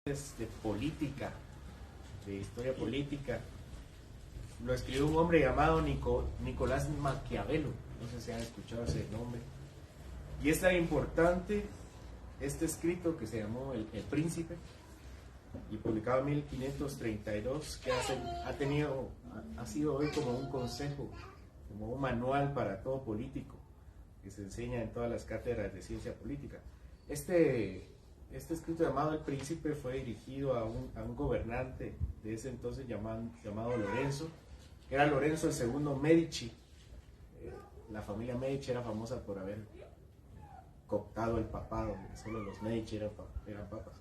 De política, de historia política, lo escribió un hombre llamado Nicolás Maquiavelo. No sé si han escuchado ese nombre. Y es tan importante este escrito que se llamó El Príncipe y publicado en 1532, que ha sido hoy como un consejo, como un manual para todo político que se enseña en todas las cátedras de ciencia política. Este escrito llamado El Príncipe fue dirigido a un gobernante de ese entonces llamado Lorenzo, que era Lorenzo II Medici. La familia Medici era famosa por haber cooptado el papado, solo los Medici eran papas.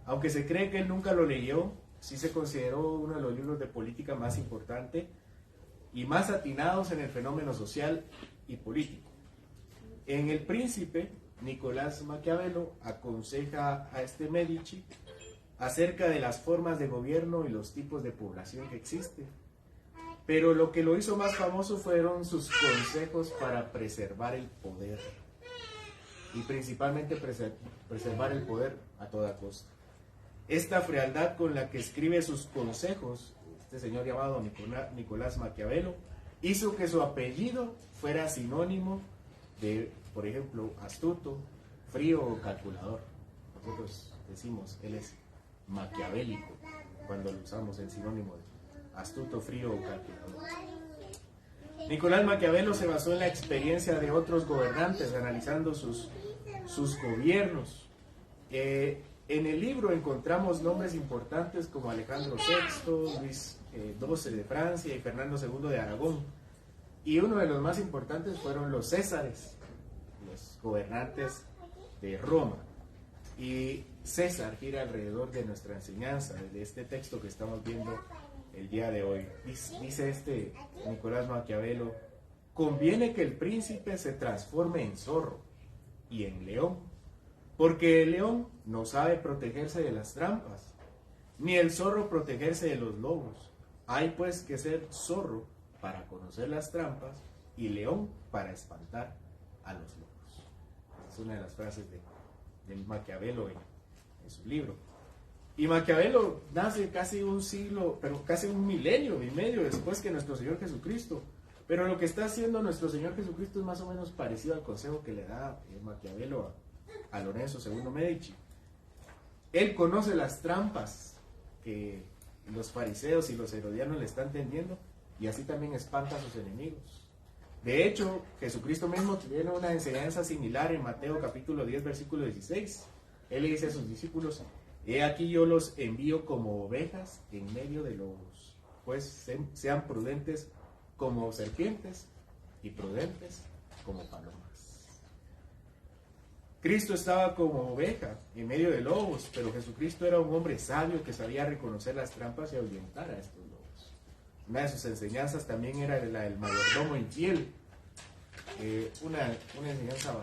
Aunque se cree que él nunca lo leyó, sí se consideró uno de los libros de política más importante y más atinados en el fenómeno social y político. En El Príncipe, Nicolás Maquiavelo aconseja a este Medici acerca de las formas de gobierno y los tipos de población que existen. Pero lo que lo hizo más famoso fueron sus consejos para preservar el poder. Y principalmente preservar el poder a toda costa. Esta frialdad con la que escribe sus consejos, este señor llamado Nicolás Maquiavelo, hizo que su apellido fuera sinónimo de, por ejemplo, astuto, frío o calculador. Nosotros decimos, él es maquiavélico, cuando lo usamos en sinónimo de astuto, frío o calculador. Nicolás Maquiavelo se basó en la experiencia de otros gobernantes, analizando sus gobiernos. En el libro encontramos nombres importantes como Alejandro VI, Luis XII de Francia y Fernando II de Aragón. Y uno de los más importantes fueron los Césares, los gobernantes de Roma. Y César gira alrededor de nuestra enseñanza, de este texto que estamos viendo el día de hoy. Dice Nicolás Maquiavelo: conviene que el príncipe se transforme en zorro y en león, porque el león no sabe protegerse de las trampas, ni el zorro protegerse de los lobos. Hay pues que ser zorro para conocer las trampas y león para espantar a los lobos. Es una de las frases de Maquiavelo en su libro. Y Maquiavelo nace casi un milenio y medio después que nuestro Señor Jesucristo. Pero lo que está haciendo nuestro Señor Jesucristo es más o menos parecido al consejo que le da Maquiavelo a Lorenzo II Medici. Él conoce las trampas que los fariseos y los herodianos le están tendiendo, y así también espanta a sus enemigos. De hecho, Jesucristo mismo tiene una enseñanza similar en Mateo capítulo 10, versículo 16. Él le dice a sus discípulos: he aquí yo los envío como ovejas en medio de lobos, pues sean prudentes como serpientes y prudentes como palomas. Cristo estaba como oveja en medio de lobos, pero Jesucristo era un hombre sabio que sabía reconocer las trampas y ahuyentar a estos lobos. Una de sus enseñanzas también era la del mayordomo infiel, una enseñanza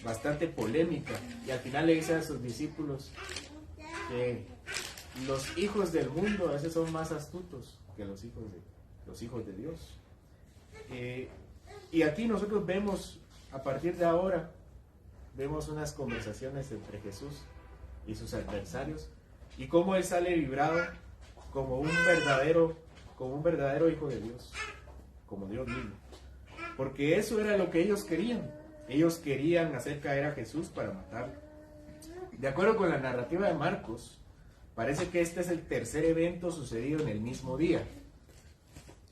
bastante polémica, y al final le dice a sus discípulos que los hijos del mundo a veces son más astutos que los hijos de Dios. Y aquí nosotros vemos, a partir de ahora, vemos unas conversaciones entre Jesús y sus adversarios, y cómo él sale librado como un verdadero hijo de Dios, como Dios mismo. Porque eso era lo que ellos querían. Ellos querían hacer caer a Jesús para matarlo. De acuerdo con la narrativa de Marcos, parece que este es el tercer evento sucedido en el mismo día.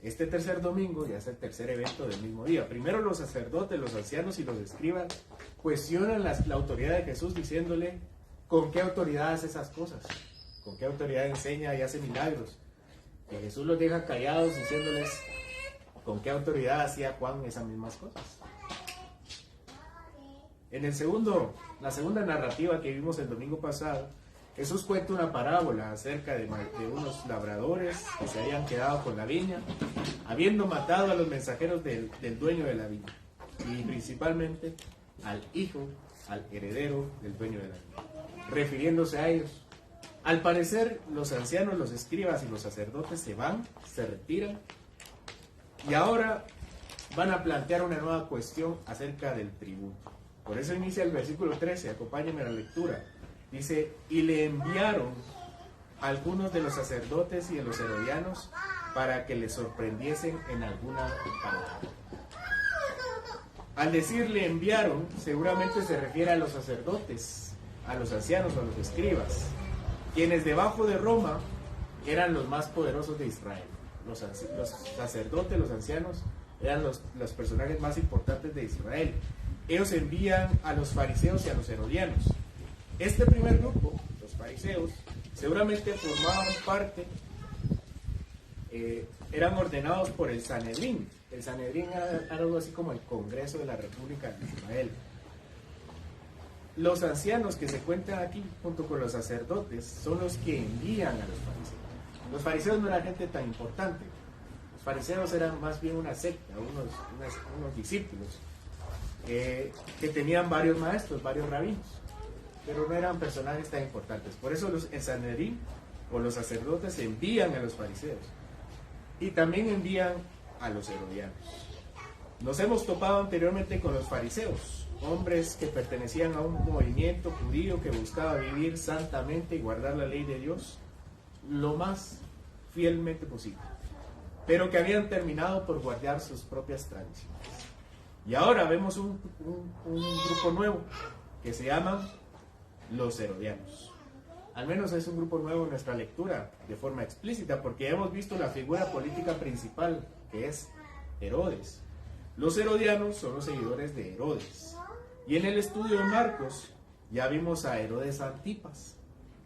Este tercer domingo ya es el tercer evento del mismo día. Primero los sacerdotes, los ancianos y los escribas cuestionan la autoridad de Jesús, diciéndole: ¿con qué autoridad hace esas cosas? ¿Con qué autoridad enseña y hace milagros? Y Jesús los deja callados, diciéndoles: ¿con qué autoridad hacía Juan esas mismas cosas? En la segunda narrativa que vimos el domingo pasado, Jesús cuenta una parábola acerca de unos labradores que se habían quedado con la viña, habiendo matado a los mensajeros del dueño de la viña, y principalmente al heredero del dueño de la viña, refiriéndose a ellos. Al parecer, los ancianos, los escribas y los sacerdotes se retiran, y ahora van a plantear una nueva cuestión acerca del tributo. Por eso inicia el versículo 13, acompáñenme a la lectura. Dice, y le enviaron algunos de los sacerdotes y de los herodianos para que le sorprendiesen en alguna palabra. Al decir le enviaron, seguramente se refiere a los sacerdotes, a los ancianos o a los escribas, quienes debajo de Roma eran los más poderosos de Israel. Los sacerdotes, los ancianos, eran los personajes más importantes de Israel. Ellos envían a los fariseos y a los herodianos. Este primer grupo, los fariseos, seguramente formaban parte, eran ordenados por el Sanedrín. El Sanedrín era algo así como el Congreso de la República de Israel. Los ancianos que se cuentan aquí, junto con los sacerdotes, son los que envían a los fariseos. Los fariseos no eran gente tan importante. Los fariseos eran más bien una secta, unos discípulos, que tenían varios maestros, varios rabinos, pero no eran personajes tan importantes. Por eso el Sanedrín o los sacerdotes envían a los fariseos y también envían a los herodianos. Nos hemos topado anteriormente con los fariseos, hombres que pertenecían a un movimiento judío que buscaba vivir santamente y guardar la ley de Dios lo más fielmente posible, pero que habían terminado por guardar sus propias tradiciones. Y ahora vemos un grupo nuevo que se llaman los herodianos. Al menos es un grupo nuevo en nuestra lectura de forma explícita, porque hemos visto la figura política principal, que es Herodes. Los herodianos son los seguidores de Herodes. Y en el estudio de Marcos ya vimos a Herodes Antipas,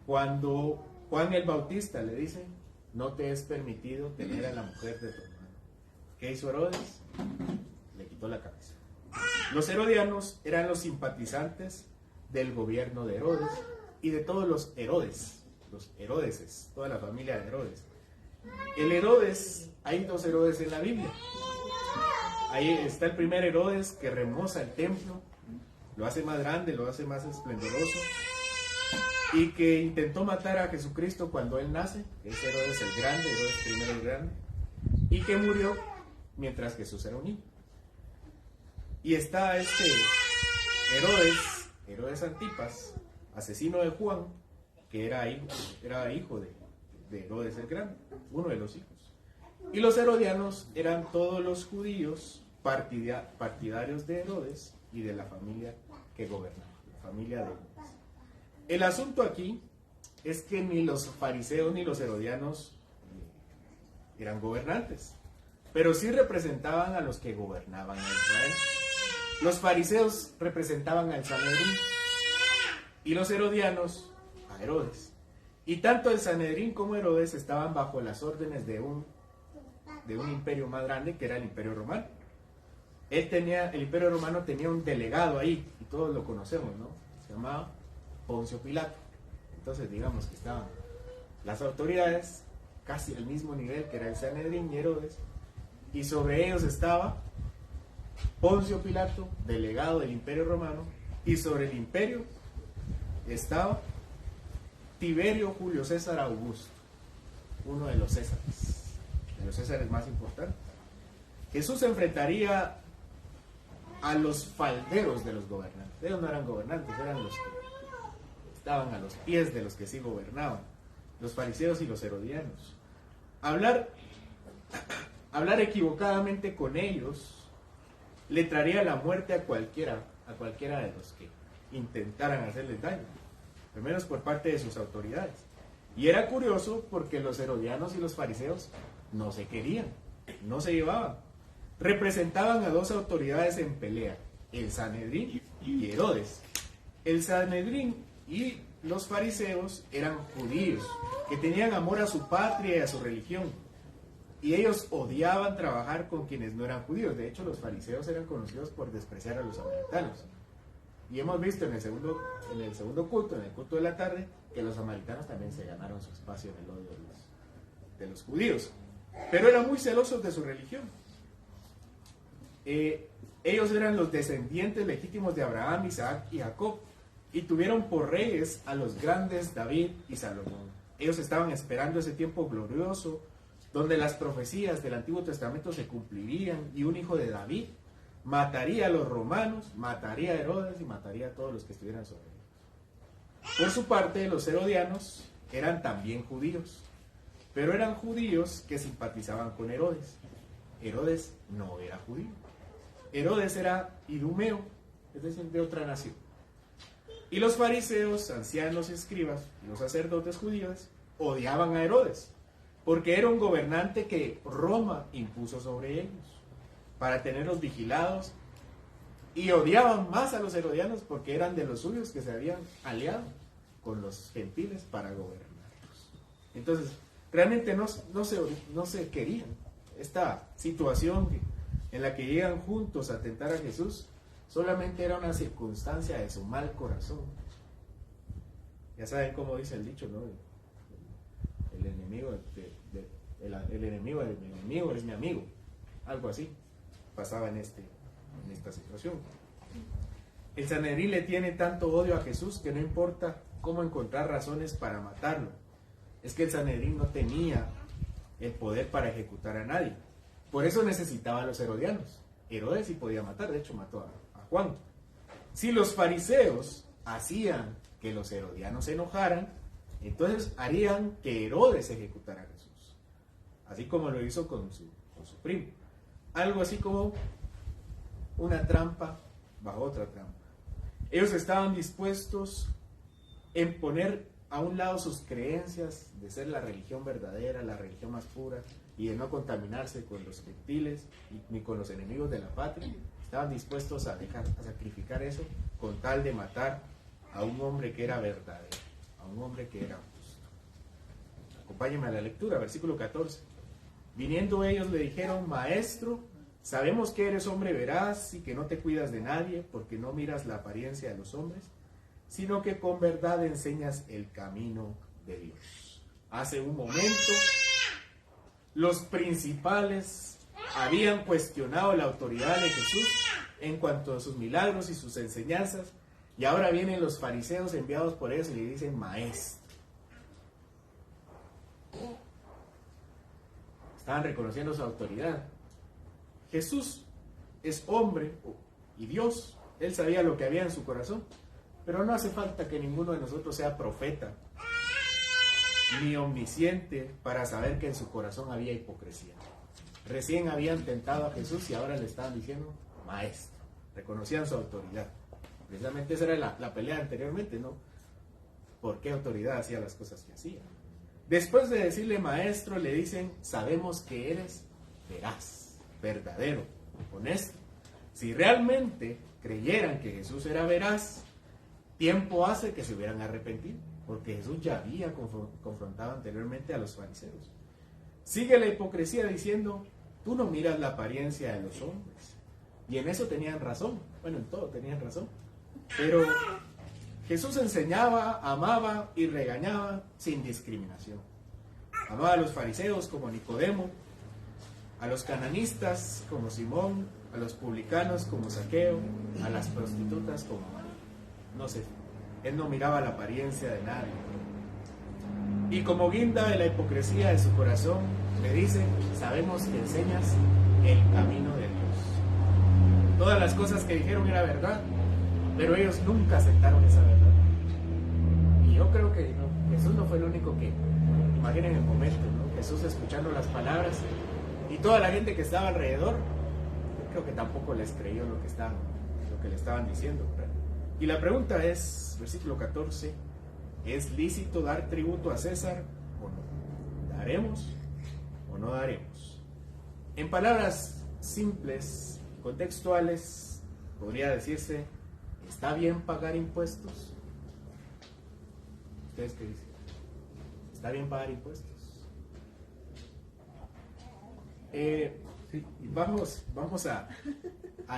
cuando Juan el Bautista le dice, no te es permitido tener a la mujer de tu hermano. ¿Qué hizo Herodes? Le quitó la cabeza. Los herodianos eran los simpatizantes del gobierno de Herodes y de todos los Herodeses, toda la familia de Herodes. El Herodes, hay dos Herodes en la Biblia. Ahí está el primer Herodes que remoza el templo, lo hace más grande, lo hace más esplendoroso, y que intentó matar a Jesucristo cuando él nace, que es Herodes el Grande, Herodes primero el Grande, y que murió mientras Jesús era un niño. Y está este Herodes Antipas, asesino de Juan, que era hijo de Herodes el Grande, uno de los hijos. Y los herodianos eran todos los judíos partidarios de Herodes y de la familia que gobernaba, la familia de Herodes. El asunto aquí es que ni los fariseos ni los herodianos eran gobernantes, pero sí representaban a los que gobernaban a Israel. Los fariseos representaban al Sanedrín y los herodianos a Herodes. Y tanto el Sanedrín como Herodes estaban bajo las órdenes de un imperio más grande, que era el Imperio Romano. El Imperio Romano tenía un delegado ahí, y todos lo conocemos, ¿no? Se llamaba Poncio Pilato. Entonces digamos que estaban las autoridades casi al mismo nivel que era el Sanedrín y Herodes, y sobre ellos estaba Poncio Pilato, delegado del Imperio Romano, y sobre el imperio estaba Tiberio Julio César Augusto, uno de los Césares más importantes. Jesús se enfrentaría a los falderos de los gobernantes. Ellos no eran gobernantes, eran los que estaban a los pies de los que sí gobernaban, los fariseos y los herodianos. Hablar equivocadamente con ellos le traería la muerte a cualquiera de los que intentaran hacerles daño, al menos por parte de sus autoridades. Y era curioso porque los herodianos y los fariseos no se querían, no se llevaban. Representaban a dos autoridades en pelea, el Sanedrín y Herodes. El Sanedrín y los fariseos eran judíos que tenían amor a su patria y a su religión, y ellos odiaban trabajar con quienes no eran judíos. De hecho, los fariseos eran conocidos por despreciar a los samaritanos. Y hemos visto en el segundo culto, en el culto de la tarde, que los samaritanos también se ganaron su espacio en el odio de los judíos. Pero eran muy celosos de su religión. Ellos eran los descendientes legítimos de Abraham, Isaac y Jacob, y tuvieron por reyes a los grandes David y Salomón. Ellos estaban esperando ese tiempo glorioso, donde las profecías del Antiguo Testamento se cumplirían, y un hijo de David mataría a los romanos, mataría a Herodes y mataría a todos los que estuvieran sobre ellos. Por su parte, los herodianos eran también judíos, pero eran judíos que simpatizaban con Herodes. Herodes no era judío. Herodes era idumeo, es decir, de otra nación. Y los fariseos, ancianos y escribas, y los sacerdotes judíos, odiaban a Herodes, porque era un gobernante que Roma impuso sobre ellos, para tenerlos vigilados, y odiaban más a los herodianos porque eran de los suyos que se habían aliado con los gentiles para gobernarlos. Entonces, realmente no se querían. Esta situación en la que llegan juntos a tentar a Jesús solamente era una circunstancia de su mal corazón. Ya saben cómo dice el dicho, ¿no? El enemigo del enemigo es mi amigo. Algo así pasaba en esta situación. El Sanedrín le tiene tanto odio a Jesús que no importa cómo encontrar razones para matarlo. Es que el Sanedrín no tenía el poder para ejecutar a nadie. Por eso necesitaba a los herodianos. Herodes sí podía matar, de hecho mató a Juan. Si los fariseos hacían que los herodianos se enojaran, entonces harían que Herodes ejecutara a Jesús, así como lo hizo con su primo. Algo así como una trampa bajo otra trampa. Ellos estaban dispuestos en poner a un lado sus creencias de ser la religión verdadera, la religión más pura, y de no contaminarse con los gentiles ni con los enemigos de la patria. Estaban dispuestos a sacrificar eso con tal de matar a un hombre que era verdadero, a un hombre que era justo. Acompáñenme a la lectura, versículo 14. Viniendo ellos le dijeron: Maestro, sabemos que eres hombre veraz y que no te cuidas de nadie, porque no miras la apariencia de los hombres, sino que con verdad enseñas el camino de Dios. Hace un momento, los principales habían cuestionado la autoridad de Jesús en cuanto a sus milagros y sus enseñanzas, y ahora vienen los fariseos enviados por ellos y le dicen: Maestro. Estaban reconociendo su autoridad. Jesús es hombre y Dios. Él sabía lo que había en su corazón. Pero no hace falta que ninguno de nosotros sea profeta ni omnisciente para saber que en su corazón había hipocresía. Recién habían tentado a Jesús y ahora le estaban diciendo Maestro. Reconocían su autoridad. Precisamente esa era la pelea anteriormente, ¿no? ¿Por qué autoridad hacía las cosas que hacía? Después de decirle Maestro, le dicen: sabemos que eres veraz, verdadero, honesto. Si realmente creyeran que Jesús era veraz, tiempo hace que se hubieran arrepentido, porque Jesús ya había confrontado anteriormente a los fariseos. Sigue la hipocresía diciendo: tú no miras la apariencia de los hombres. Y en eso tenían razón. Bueno, en todo tenían razón. Pero Jesús enseñaba, amaba y regañaba sin discriminación. Amaba a los fariseos como Nicodemo, a los cananistas como Simón, a los publicanos como Zaqueo, a las prostitutas como María. No sé, él no miraba la apariencia de nadie. Y como guinda de la hipocresía de su corazón, le dice: sabemos que enseñas el camino de Dios. Todas las cosas que dijeron era verdad, pero ellos nunca aceptaron esa verdad. Y yo creo que Jesús no fue el único que, imaginen el momento, ¿no? Jesús escuchando las palabras y toda la gente que estaba alrededor, yo creo que tampoco les creyó lo que le estaban diciendo, ¿verdad? Y la pregunta es, versículo 14, ¿es lícito dar tributo a César o no? ¿Daremos o no daremos? En palabras simples, contextuales, podría decirse: ¿está bien pagar impuestos? ¿Ustedes qué dicen? ¿Está bien pagar impuestos? Vamos a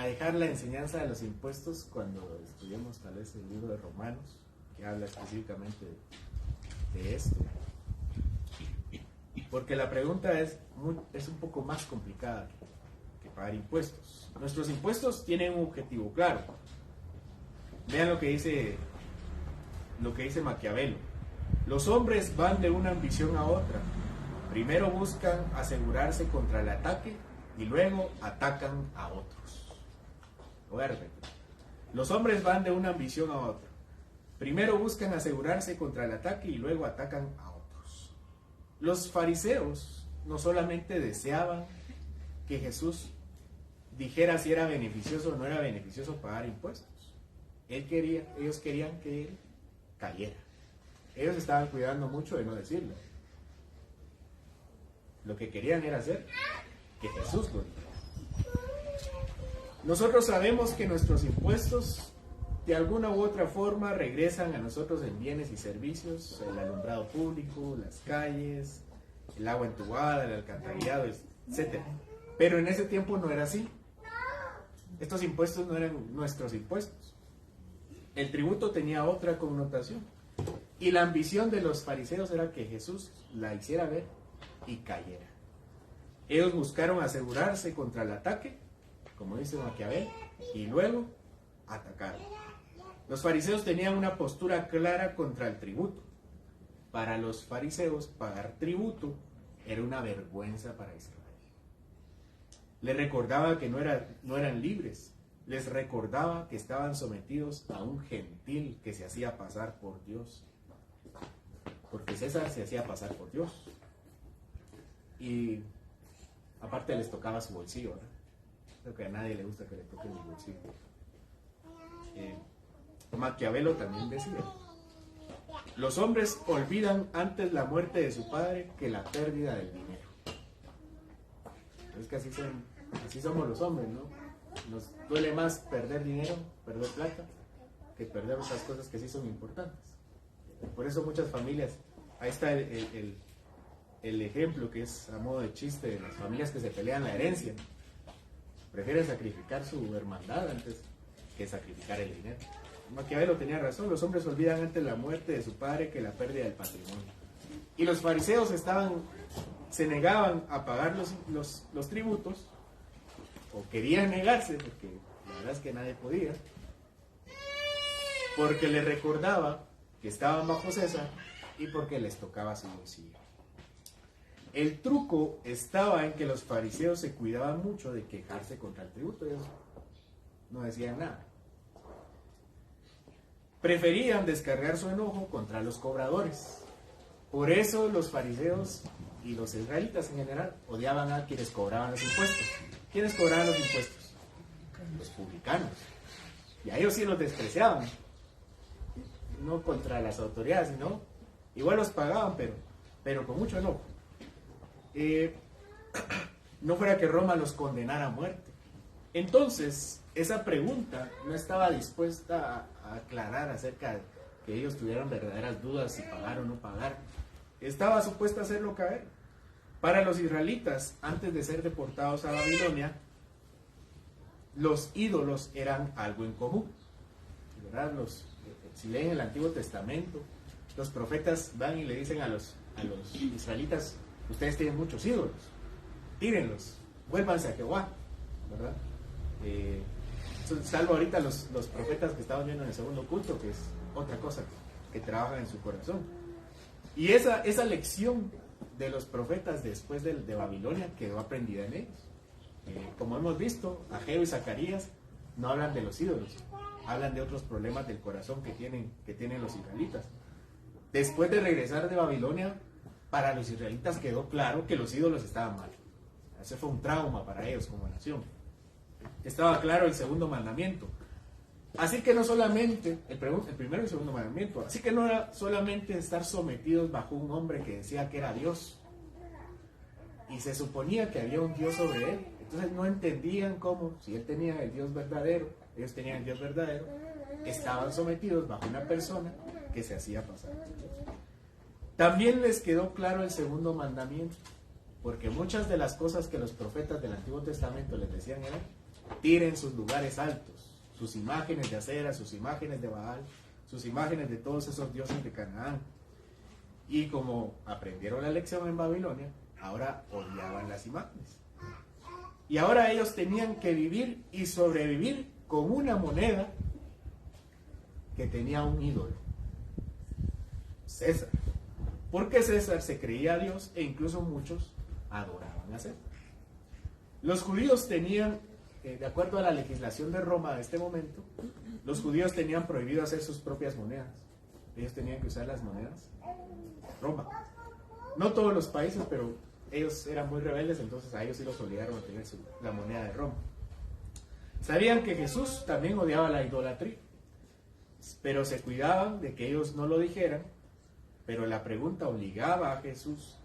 dejar la enseñanza de los impuestos cuando estudiemos tal vez el libro de Romanos, que habla específicamente de esto. Porque la pregunta es un poco más complicada que pagar impuestos. Nuestros impuestos tienen un objetivo claro. Vean lo que dice Maquiavelo. Los hombres van de una ambición a otra. Primero buscan asegurarse contra el ataque y luego atacan a otros. Lo voy a repetir. Los hombres van de una ambición a otra. Primero buscan asegurarse contra el ataque y luego atacan a otros. Los fariseos no solamente deseaban que Jesús dijera si era beneficioso o no era beneficioso pagar impuestos. Ellos querían que él cayera. Ellos estaban cuidando mucho de no decirlo. Lo que querían era hacer que Jesús lo dijera. Nosotros sabemos que nuestros impuestos de alguna u otra forma regresan a nosotros en bienes y servicios, el alumbrado público, las calles, el agua entubada, el alcantarillado, etc. Pero en ese tiempo no era así. Estos impuestos no eran nuestros impuestos. El tributo tenía otra connotación. Y la ambición de los fariseos era que Jesús la hiciera ver y cayera. Ellos buscaron asegurarse contra el ataque, como dice Maquiavel, y luego atacaron. Los fariseos tenían una postura clara contra el tributo. Para los fariseos, pagar tributo era una vergüenza para Israel. Les recordaba que no eran libres. Les recordaba que estaban sometidos a un gentil que se hacía pasar por Dios. Porque César se hacía pasar por Dios. Y aparte les tocaba su bolsillo, ¿verdad? Creo que a nadie le gusta que le toquen el bolsillo. Maquiavelo también decía: los hombres olvidan antes la muerte de su padre que la pérdida del dinero. Es que así somos los hombres, ¿no? Nos duele más perder dinero, perder plata, que perder otras cosas que sí son importantes. Por eso muchas familias, ahí está el ejemplo que es a modo de chiste de las familias que se pelean la herencia. Prefieren sacrificar su hermandad antes que sacrificar el dinero. Maquiavelo tenía razón, los hombres olvidan antes la muerte de su padre que la pérdida del patrimonio. Y los fariseos se negaban a pagar los tributos, o querían negarse, porque la verdad es que nadie podía, porque les recordaba que estaban bajo César y porque les tocaba su bolsillo. El truco estaba en que los fariseos se cuidaban mucho de quejarse contra el tributo. Ellos no decían nada. Preferían descargar su enojo contra los cobradores. Por eso los fariseos y los israelitas en general odiaban a quienes cobraban los impuestos. ¿Quiénes cobraban los impuestos? Los publicanos. Y a ellos sí los despreciaban. No contra las autoridades, sino igual los pagaban, pero con mucho enojo. No fuera que Roma los condenara a muerte. Entonces, esa pregunta no estaba dispuesta a aclarar acerca de que ellos tuvieran verdaderas dudas si pagar o no pagar. Estaba supuesta a hacerlo caer. Para los israelitas, antes de ser deportados a Babilonia, los ídolos eran algo en común, ¿verdad? Si leen el Antiguo Testamento, los profetas van y le dicen a los israelitas: ustedes tienen muchos ídolos, tírenlos, vuélvanse a Jehová, ¿verdad? Salvo ahorita los profetas que estamos viendo en el segundo culto, que es otra cosa que trabajan en su corazón. Y esa lección de los profetas después de Babilonia quedó aprendida en ellos. Como hemos visto, Ageo y Zacarías no hablan de los ídolos, hablan de otros problemas del corazón que tienen los israelitas. Después de regresar de Babilonia, para los israelitas quedó claro que los ídolos estaban mal. Ese fue un trauma para ellos como nación. Estaba claro el segundo mandamiento. Así que no solamente, el primero y el segundo mandamiento, así que no era solamente estar sometidos bajo un hombre que decía que era Dios. Y se suponía que había un Dios sobre él. Entonces no entendían cómo, si él tenía el Dios verdadero, ellos tenían el Dios verdadero, estaban sometidos bajo una persona que se hacía pasar por Dios. También les quedó claro el segundo mandamiento, porque muchas de las cosas que los profetas del Antiguo Testamento les decían eran: tiren sus lugares altos, sus imágenes de acera, sus imágenes de Baal, sus imágenes de todos esos dioses de Canaán. Y como aprendieron la lección en Babilonia, ahora odiaban las imágenes. Y ahora ellos tenían que vivir y sobrevivir con una moneda que tenía un ídolo: César. Porque César se creía Dios e incluso muchos adoraban a César. Los judíos tenían, de acuerdo a la legislación de Roma de este momento, los judíos tenían prohibido hacer sus propias monedas. ellos tenían que usar las monedas Roma. No todos los países, pero ellos eran muy rebeldes, entonces a ellos sí los obligaron a tener la moneda de Roma. Sabían que Jesús también odiaba la idolatría, pero se cuidaban de que ellos no lo dijeran, pero la pregunta obligaba a Jesús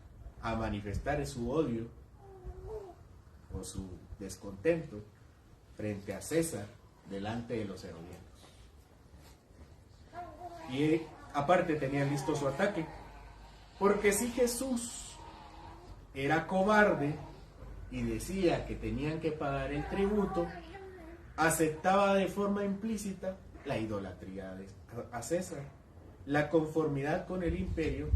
a manifestar su odio o su descontento frente a César delante de los herodianos. Y aparte tenían listo su ataque, porque si Jesús era cobarde y decía que tenían que pagar el tributo, aceptaba de forma implícita la idolatría a César, la conformidad con el imperio,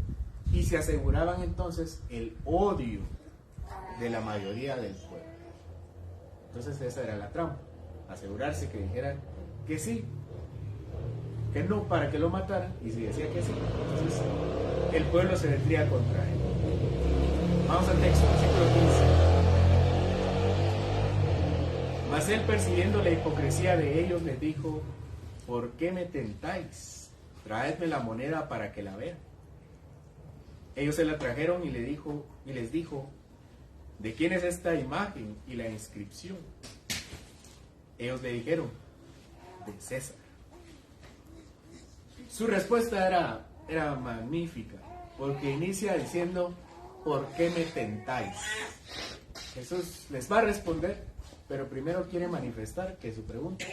y se aseguraban entonces el odio de la mayoría del pueblo. Entonces esa era la trampa, asegurarse que dijeran que sí, que no, para que lo mataran, y si decía que sí, entonces el pueblo se vendría contra él. Vamos al texto, versículo 15. Mas él, percibiendo la hipocresía de ellos, les dijo: ¿por qué me tentáis? Traedme la moneda para que la vean. Ellos se la trajeron y les dijo: ¿de quién es esta imagen y la inscripción? Ellos le dijeron: de César. Su respuesta era magnífica, porque inicia diciendo: ¿por qué me tentáis? Jesús les va a responder, pero primero quiere manifestar que su pregunta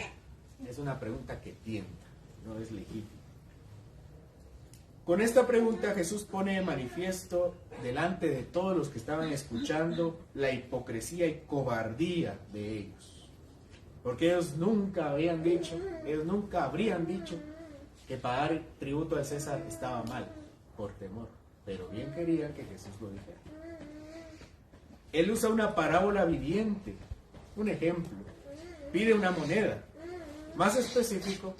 es una pregunta que tienta, no es legítima. Con esta pregunta Jesús pone de manifiesto delante de todos los que estaban escuchando la hipocresía y cobardía de ellos. Porque ellos nunca habrían dicho que pagar el tributo de César estaba mal, por temor, pero bien querían que Jesús lo dijera. Él usa una parábola viviente, un ejemplo, pide una moneda, más específico,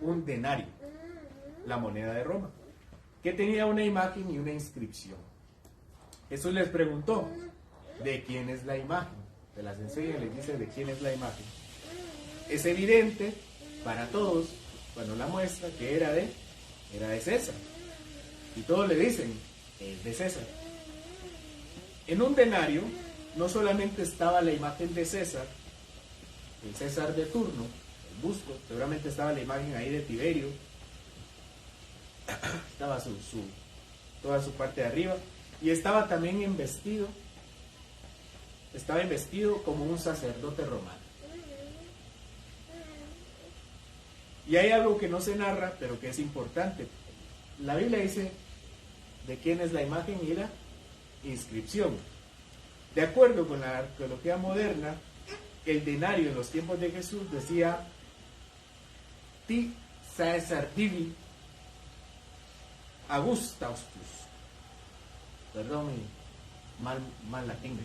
un denario, la moneda de Roma, que tenía una imagen y una inscripción. Jesús les preguntó: ¿de quién es la imagen? Se las enseña y les dice: ¿de quién es la imagen? Es evidente para todos cuando la muestra que era de César, y todos le dicen: es de César. En un denario no solamente estaba la imagen de César, el César de turno, el busto, seguramente estaba la imagen ahí de Tiberio, estaba toda su parte de arriba, y estaba también investido como un sacerdote romano. Y hay algo que no se narra, pero que es importante. La Biblia dice de quién es la imagen y la inscripción. De acuerdo con la arqueología moderna, el denario en los tiempos de Jesús decía: Ti Caesar Divi Augustaustus. Perdón mi mal latín,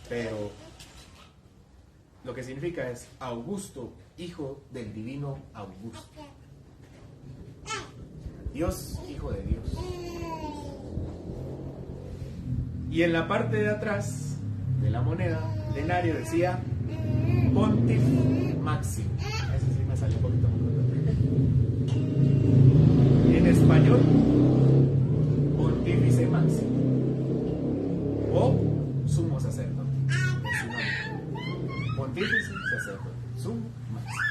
pero lo que significa es Augusto, hijo del divino Augusto. Dios, hijo de Dios. Y en la parte de atrás de la moneda, el denario decía Pontif Maxim. Ese sí me salió un poquito muy. En español, Pontífice Maxim o sumo sacerdote. Pontífice sacerdote, sumo máximo.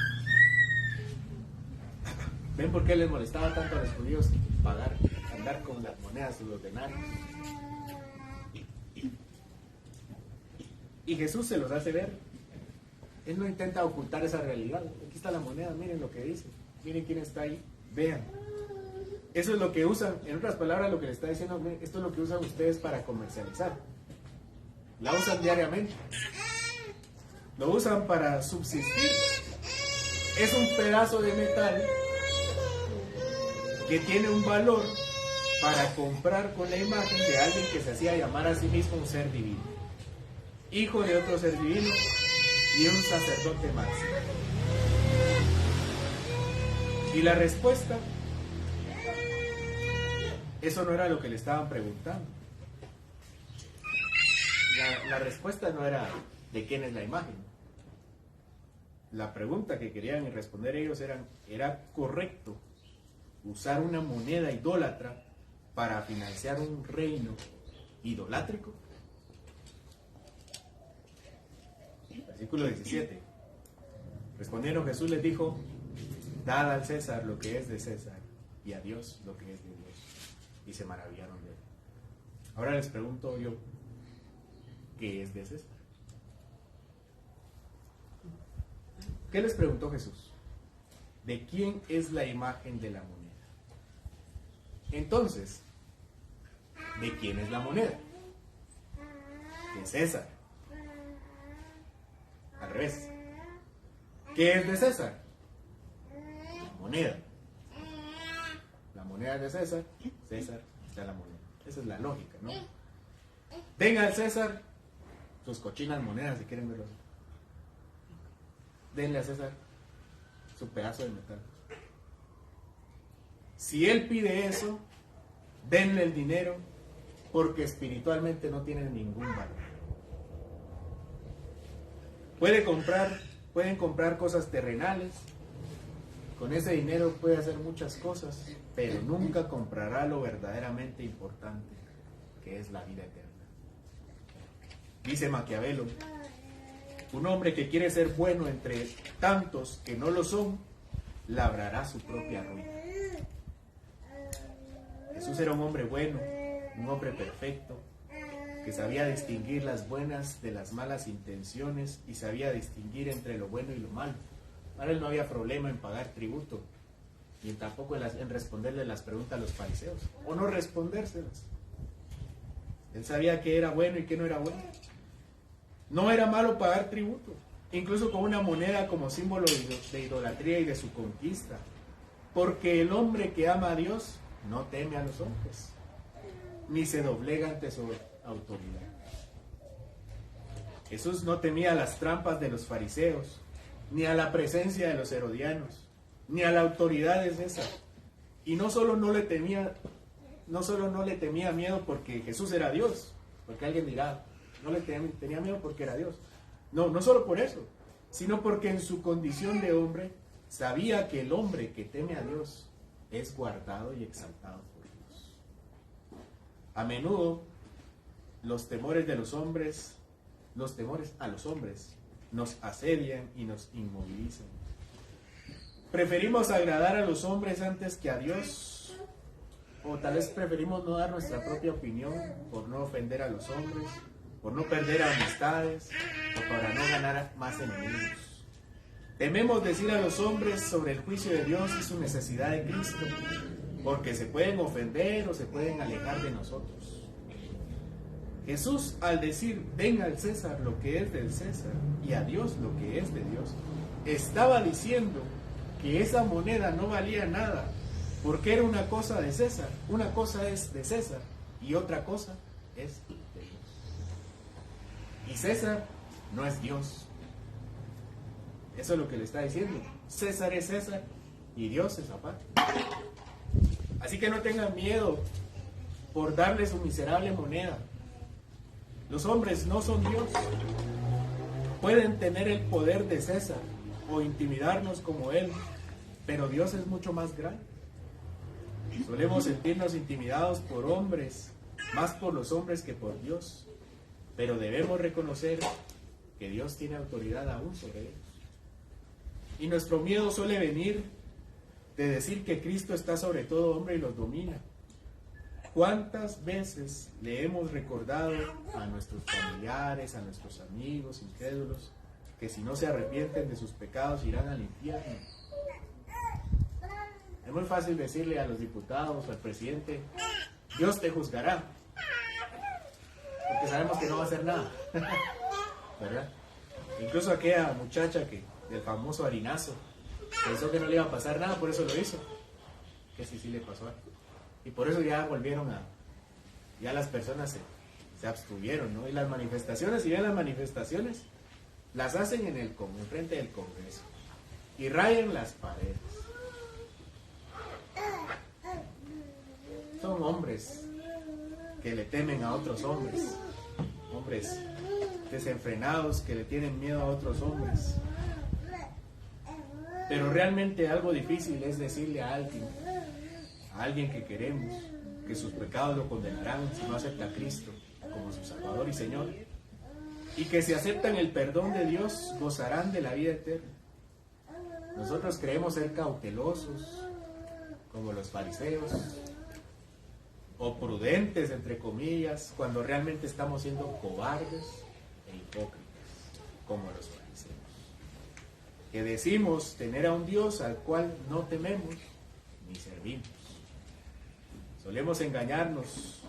¿Ven por qué les molestaba tanto a los judíos andar con las monedas y los denarios? Y Jesús se los hace ver. Él no intenta ocultar esa realidad. Aquí está la moneda, miren lo que dice, miren quién está ahí, vean. Eso es lo que usan, en otras palabras, lo que le está diciendo: esto es lo que usan ustedes para comercializar. La usan diariamente. Lo usan para subsistir. Es un pedazo de metal que tiene un valor para comprar con la imagen de alguien que se hacía llamar a sí mismo un ser divino, hijo de otro ser divino y un sacerdote máximo. Y la respuesta, eso no era lo que le estaban preguntando. La respuesta no era de quién es la imagen. La pregunta que querían responder ellos era correcto usar una moneda idólatra para financiar un reino idolátrico? Versículo 17. Respondiendo Jesús les dijo: dad al César lo que es de César y a Dios lo que es de Dios. Y se maravillaron de él. Ahora les pregunto yo, ¿qué es de César? ¿Qué les preguntó Jesús? ¿De quién es la imagen de la moneda? Entonces, ¿de quién es la moneda? De César. Al revés. ¿Qué es de César? La moneda. La moneda es de César, César está la moneda. Esa es la lógica, ¿no? Den al César sus cochinas monedas, si quieren verlo. Denle a César su pedazo de metal. Si él pide eso, denle el dinero, porque espiritualmente no tiene ningún valor. Pueden comprar cosas terrenales. Con ese dinero puede hacer muchas cosas, pero nunca comprará lo verdaderamente importante, que es la vida eterna. Dice Maquiavelo: un hombre que quiere ser bueno entre tantos que no lo son, labrará su propia ruina. Jesús era un hombre bueno, un hombre perfecto, que sabía distinguir las buenas de las malas intenciones y sabía distinguir entre lo bueno y lo malo. Para él no había problema en pagar tributo, ni tampoco en responderle las preguntas a los fariseos, o no respondérselas. Él sabía qué era bueno y qué no era bueno. No era malo pagar tributo, incluso con una moneda como símbolo de idolatría y de su conquista, porque el hombre que ama a Dios no teme a los hombres, ni se doblega ante su autoridad. Jesús no temía las trampas de los fariseos, ni a la presencia de los herodianos, ni a la autoridad de César. Y no solo no le temía miedo porque Jesús era Dios, porque alguien dirá, no le tenía miedo porque era Dios. No solo por eso, sino porque en su condición de hombre sabía que el hombre que teme a Dios es guardado y exaltado por Dios. A menudo los temores a los hombres nos asedian y nos inmovilizan. Preferimos agradar a los hombres antes que a Dios, o tal vez preferimos no dar nuestra propia opinión por no ofender a los hombres, por no perder amistades o para no ganar más enemigos. Tememos decir a los hombres sobre el juicio de Dios y su necesidad de Cristo, porque se pueden ofender o se pueden alejar de nosotros. Jesús, al decir den al César lo que es del César y a Dios lo que es de Dios, estaba diciendo que esa moneda no valía nada, porque era una cosa de César. Una cosa es de César y otra cosa es de Dios. Y César no es Dios. Eso es lo que le está diciendo. César es César y Dios es aparte. Así que no tengan miedo por darle su miserable moneda. Los hombres no son Dios. Pueden tener el poder de César o intimidarnos como él, pero Dios es mucho más grande. Solemos sentirnos intimidados por hombres, más por los hombres que por Dios, pero debemos reconocer que Dios tiene autoridad aún sobre ellos. Y nuestro miedo suele venir de decir que Cristo está sobre todo hombre y los domina. ¿Cuántas veces le hemos recordado a nuestros familiares, a nuestros amigos incrédulos, que si no se arrepienten de sus pecados irán al infierno? Es muy fácil decirle a los diputados o al presidente, Dios te juzgará, porque sabemos que no va a hacer nada, ¿verdad? Incluso aquella muchacha del famoso harinazo, pensó que no le iba a pasar nada, por eso lo hizo, que sí le pasó algo. Y por eso ya volvieron ya las personas se abstuvieron, ¿no? Y las manifestaciones, si ven las manifestaciones, las hacen en frente del Congreso y rayan las paredes. Son hombres que le temen a otros hombres, hombres desenfrenados que le tienen miedo a otros hombres. Pero realmente algo difícil es decirle a alguien a alguien que queremos, que sus pecados lo condenarán si no acepta a Cristo como su Salvador y Señor, y que si aceptan el perdón de Dios gozarán de la vida eterna. Nosotros creemos ser cautelosos, como los fariseos, o prudentes, entre comillas, cuando realmente estamos siendo cobardes e hipócritas, como los fariseos, que decimos tener a un Dios al cual no tememos ni servimos. Solemos engañarnos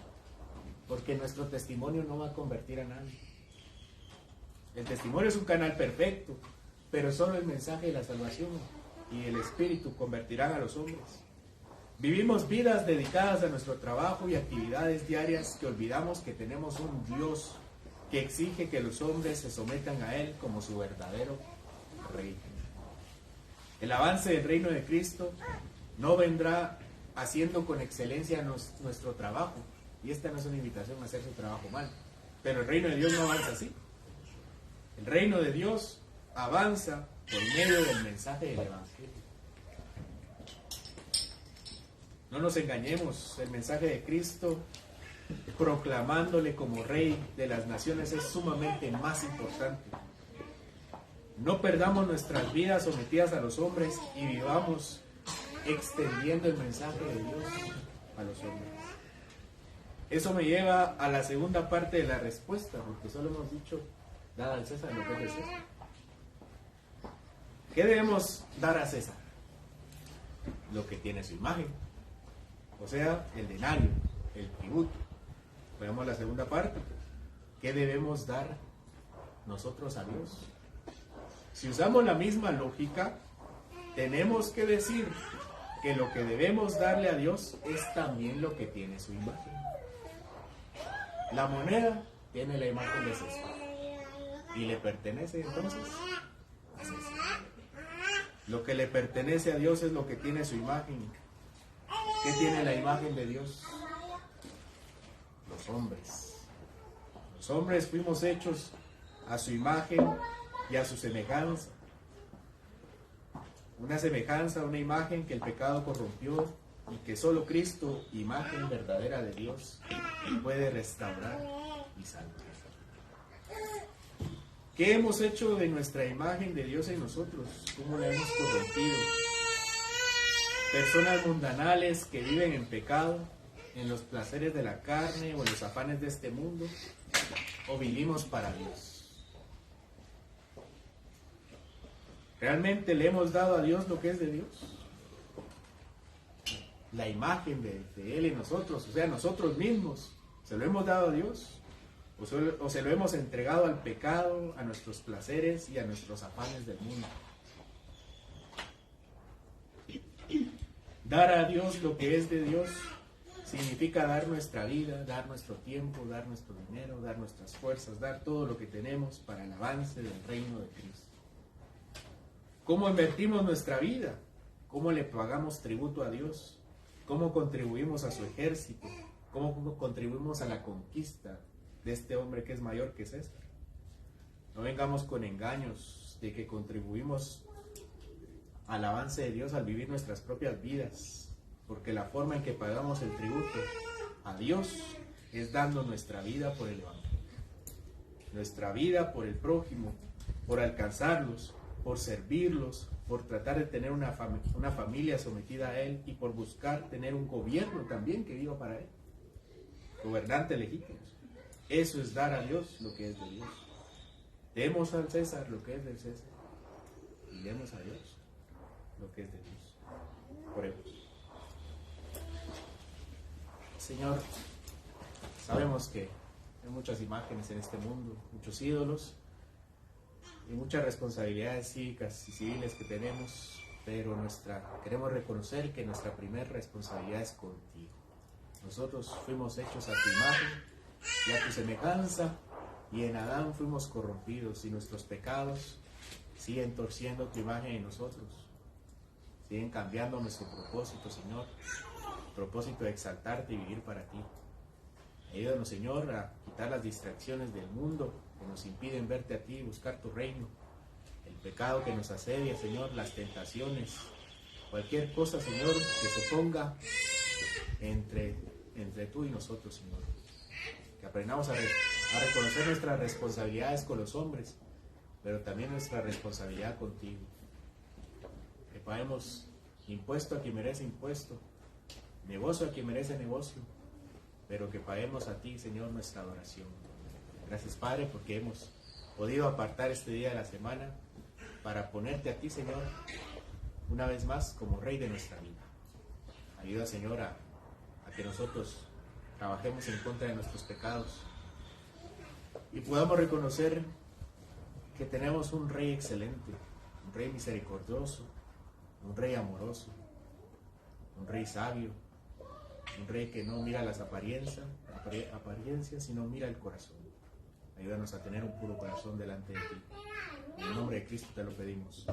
porque nuestro testimonio no va a convertir a nadie. El testimonio es un canal perfecto, pero solo el mensaje de la salvación y el Espíritu convertirán a los hombres. Vivimos vidas dedicadas a nuestro trabajo y actividades diarias que olvidamos que tenemos un Dios que exige que los hombres se sometan a Él como su verdadero Rey. El avance del reino de Cristo no vendrá haciendo con excelencia nuestro trabajo, y esta no es una invitación a hacer su trabajo mal, pero el reino de Dios no avanza así. El reino de Dios avanza por medio del mensaje del Evangelio. No nos engañemos, el mensaje de Cristo, proclamándole como Rey de las naciones, es sumamente más importante. No perdamos nuestras vidas sometidas a los hombres y vivamos extendiendo el mensaje de Dios a los hombres. Eso me lleva a la segunda parte de la respuesta, porque solo hemos dicho, dad al César lo que es de César. ¿Qué debemos dar a César? Lo que tiene su imagen, o sea, el denario, el tributo. Veamos la segunda parte. ¿Qué debemos dar nosotros a Dios? Si usamos la misma lógica, tenemos que decir que lo que debemos darle a Dios es también lo que tiene su imagen. La moneda tiene la imagen de César y le pertenece entonces a César. Lo que le pertenece a Dios es lo que tiene su imagen. ¿Qué tiene la imagen de Dios? Los hombres. Los hombres fuimos hechos a su imagen y a su semejanza. Una semejanza, una imagen que el pecado corrompió y que solo Cristo, imagen verdadera de Dios, puede restaurar y salvar. ¿Qué hemos hecho de nuestra imagen de Dios en nosotros? ¿Cómo la hemos corrompido? Personas mundanales que viven en pecado, en los placeres de la carne o en los afanes de este mundo, o vivimos para Dios. ¿Realmente le hemos dado a Dios lo que es de Dios? La imagen de Él en nosotros, o sea, nosotros mismos, ¿se lo hemos dado a Dios? ¿O se lo hemos entregado al pecado, a nuestros placeres y a nuestros afanes del mundo? Dar a Dios lo que es de Dios significa dar nuestra vida, dar nuestro tiempo, dar nuestro dinero, dar nuestras fuerzas, dar todo lo que tenemos para el avance del reino de Cristo. ¿Cómo invertimos nuestra vida? ¿Cómo le pagamos tributo a Dios? ¿Cómo contribuimos a su ejército? ¿Cómo contribuimos a la conquista de este hombre que es mayor que César? No vengamos con engaños de que contribuimos al avance de Dios al vivir nuestras propias vidas, porque la forma en que pagamos el tributo a Dios es dando nuestra vida por el Evangelio, nuestra vida por el prójimo, por alcanzarlos, por servirlos, por tratar de tener una familia sometida a Él y por buscar tener un gobierno también que viva para Él, gobernantes legítimos. Eso es dar a Dios lo que es de Dios. Demos al César lo que es del César y demos a Dios lo que es de Dios. Oremos. Señor, sabemos que hay muchas imágenes en este mundo, muchos ídolos y muchas responsabilidades cívicas y civiles que tenemos, pero queremos reconocer que nuestra primera responsabilidad es contigo. Nosotros fuimos hechos a tu imagen y a tu semejanza, y en Adán fuimos corrompidos, y nuestros pecados siguen torciendo tu imagen en nosotros, siguen cambiando nuestro propósito, Señor, propósito de exaltarte y vivir para ti. Ayúdanos, Señor, a quitar las distracciones del mundo que nos impiden verte a ti y buscar tu reino, el pecado que nos asedia, Señor, las tentaciones, cualquier cosa, Señor, que se ponga entre tú y nosotros, Señor. Que aprendamos a reconocer nuestras responsabilidades con los hombres, pero también nuestra responsabilidad contigo. Que paguemos impuesto a quien merece impuesto, negocio a quien merece negocio, pero que paguemos a ti, Señor, nuestra adoración. Gracias, Padre, porque hemos podido apartar este día de la semana para ponerte a ti, Señor, una vez más como Rey de nuestra vida. Ayuda, Señor, a que nosotros trabajemos en contra de nuestros pecados y podamos reconocer que tenemos un Rey excelente, un Rey misericordioso, un Rey amoroso, un Rey sabio, un Rey que no mira las apariencias, sino mira el corazón. Ayúdanos a tener un puro corazón delante de ti. En el nombre de Cristo te lo pedimos.